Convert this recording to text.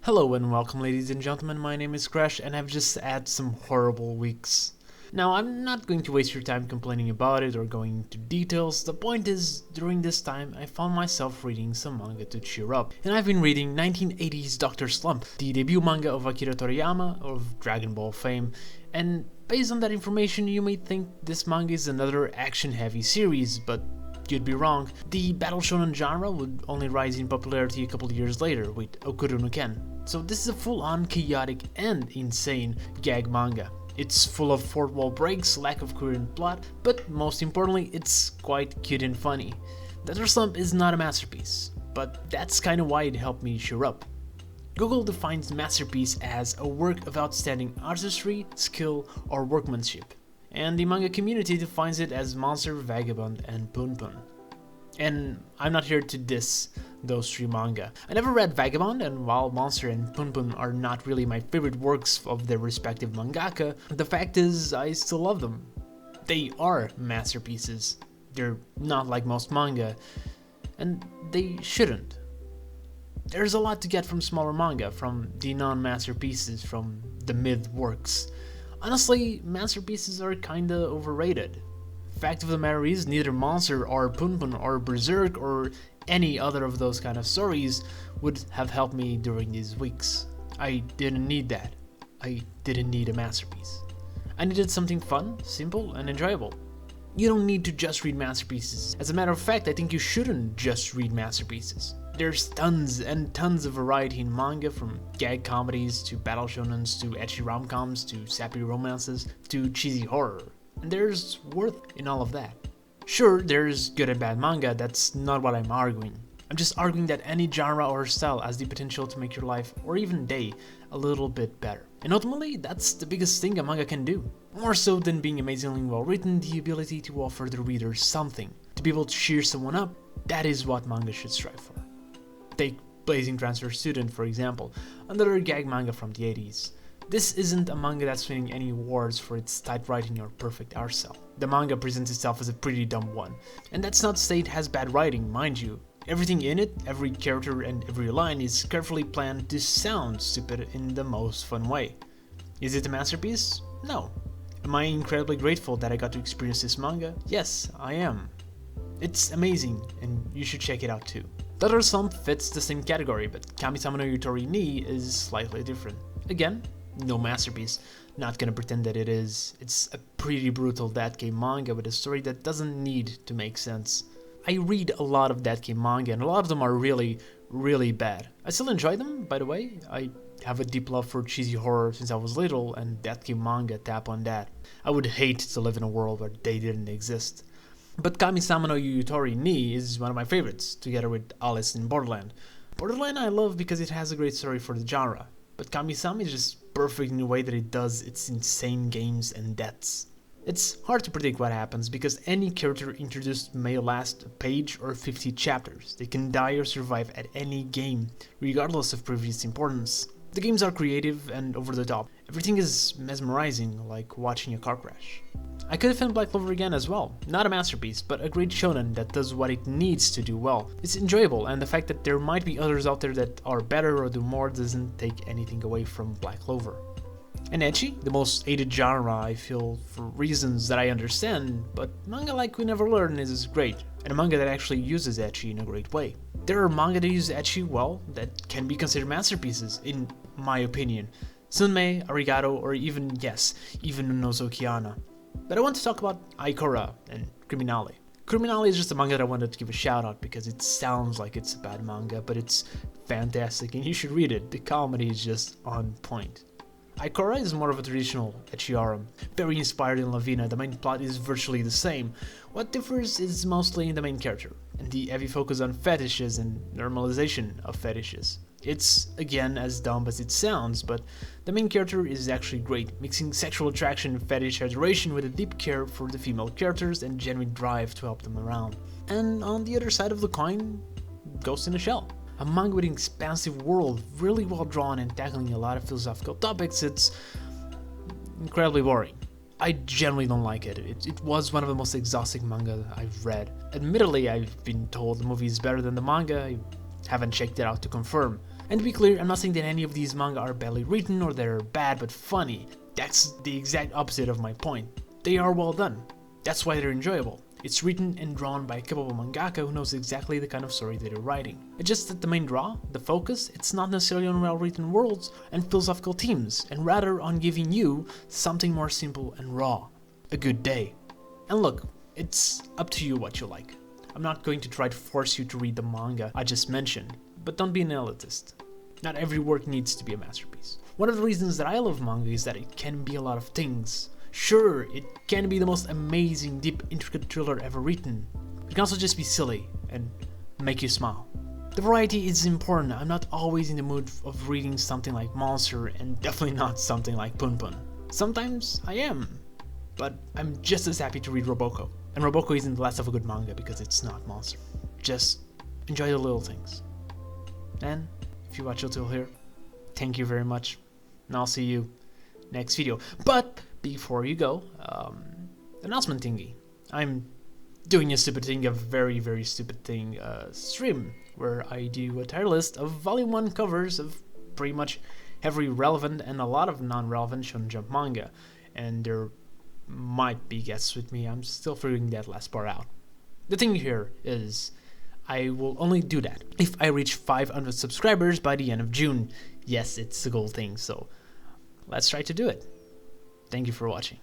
Hello and welcome, ladies and gentlemen, my name is Crash and I've just had some horrible weeks. Now, I'm not going to waste your time complaining about it or going into details. The point is, during this time, I found myself reading some manga to cheer up. And I've been reading 1980's Dr. Slump, the debut manga of Akira Toriyama of Dragon Ball fame. And based on that information, you may think this manga is another action-heavy series, but you'd be wrong. The battle shonen genre would only rise in popularity a couple of years later with Okuro no Ken. So this is a full-on chaotic and insane gag manga. It's full of fourth wall breaks, lack of coherent plot, but most importantly, it's quite cute and funny. Dr. Slump is not a masterpiece, but that's kinda why it helped me cheer up. Google defines masterpiece as a work of outstanding artistry, skill, or workmanship, and the manga community defines it as Monster, Vagabond, and Pun Pun. And I'm not here to diss those three manga. I never read Vagabond, and while Monster and Pun Pun are not really my favorite works of their respective mangaka, the fact is I still love them. They are masterpieces. They're not like most manga, and they shouldn't. There's a lot to get from smaller manga, from the non-masterpieces, from the mid-works. Honestly, masterpieces are kinda overrated. Fact of the matter is, neither Monster or Pun Pun or Berserk or any other of those kind of stories would have helped me during these weeks. I didn't need that. I didn't need a masterpiece. I needed something fun, simple, and enjoyable. You don't need to just read masterpieces. As a matter of fact, I think you shouldn't just read masterpieces. There's tons and tons of variety in manga, from gag comedies to battle shonens to ecchi rom-coms to sappy romances to cheesy horror. And there's worth in all of that. Sure, there's good and bad manga, that's not what I'm arguing. I'm just arguing that any genre or style has the potential to make your life, or even day, a little bit better. And ultimately, that's the biggest thing a manga can do. More so than being amazingly well written, the ability to offer the reader something. To be able to cheer someone up, that is what manga should strive for. Take Blazing Transfer Student, for example, another gag manga from the 80s. This isn't a manga that's winning any awards for its tight writing or perfect art style. The manga presents itself as a pretty dumb one. And that's not to say it has bad writing, mind you. Everything in it, every character and every line is carefully planned to sound stupid in the most fun way. Is it a masterpiece? No. Am I incredibly grateful that I got to experience this manga? Yes, I am. It's amazing, and you should check it out too. Dr. Slump fits the same category, but Kami-sama no Yutori ni is slightly different. Again, no masterpiece. Not gonna pretend that it is. It's a pretty brutal that game manga with a story that doesn't need to make sense. I read a lot of that game manga, and a lot of them are really, really bad. I still enjoy them, by the way. I have a deep love for cheesy horror since I was little, and that game manga tap on that. I would hate to live in a world where they didn't exist. But Kami-sama no Yutori ni is one of my favorites, together with Alice in Borderland. Borderland I love because it has a great story for the genre, but Kami-sama is just perfect in the way that it does its insane games and deaths. It's hard to predict what happens because any character introduced may last a page or 50 chapters. They can die or survive at any game, regardless of previous importance. The games are creative and over the top. Everything is mesmerizing, like watching a car crash. I could defend Black Clover again as well. Not a masterpiece, but a great shonen that does what it needs to do well. It's enjoyable, and the fact that there might be others out there that are better or do more doesn't take anything away from Black Clover. And ecchi, the most hated genre, I feel, for reasons that I understand, but manga like We Never Learn is great, and a manga that actually uses ecchi in a great way. There are manga that use ecchi well that can be considered masterpieces, in my opinion. Sunmei, Arigato, or even Nozokiana. But I want to talk about Aikora and Criminale. Criminale is just a manga that I wanted to give a shout out because it sounds like it's a bad manga, but it's fantastic and you should read it. The comedy is just on point. Aikora is more of a traditional ecchi-aram, very inspired in Lavina. The main plot is virtually the same. What differs is mostly in the main character, and the heavy focus on fetishes and normalization of fetishes. It's, again, as dumb as it sounds, but the main character is actually great, mixing sexual attraction and fetish adoration with a deep care for the female characters and genuine drive to help them around. And on the other side of the coin, Ghost in a Shell. A manga with an expansive world, really well drawn and tackling a lot of philosophical topics. It's incredibly boring. I generally don't like it. It was one of the most exhausting manga I've read. Admittedly, I've been told the movie is better than the manga. I haven't checked it out to confirm. And to be clear, I'm not saying that any of these manga are badly written or they're bad but funny. That's the exact opposite of my point. They are well done. That's why they're enjoyable. It's written and drawn by a capable mangaka who knows exactly the kind of story that they're writing. It's just that the main draw, the focus, it's not necessarily on well-written worlds and philosophical themes, and rather on giving you something more simple and raw. A good day. And look, it's up to you what you like. I'm not going to try to force you to read the manga I just mentioned, but don't be an elitist. Not every work needs to be a masterpiece. One of the reasons that I love manga is that it can be a lot of things. Sure, it can be the most amazing, deep, intricate thriller ever written. It can also just be silly and make you smile. The variety is important. I'm not always in the mood of reading something like Monster and definitely not something like Pun Pun. Sometimes I am, but I'm just as happy to read Roboko. And Roboko isn't less of a good manga because it's not Monster. Just enjoy the little things. And if you watch until here, thank you very much. And I'll see you next video. But before you go, announcement thingy. I'm doing a stupid thing, a very, very stupid thing, stream, where I do a tier list of Volume 1 covers of pretty much every relevant and a lot of non-relevant Shonen Jump manga. And there might be guests with me, I'm still figuring that last part out. The thing here is, I will only do that if I reach 500 subscribers by the end of June. Yes, it's a goal thing, so let's try to do it. Thank you for watching.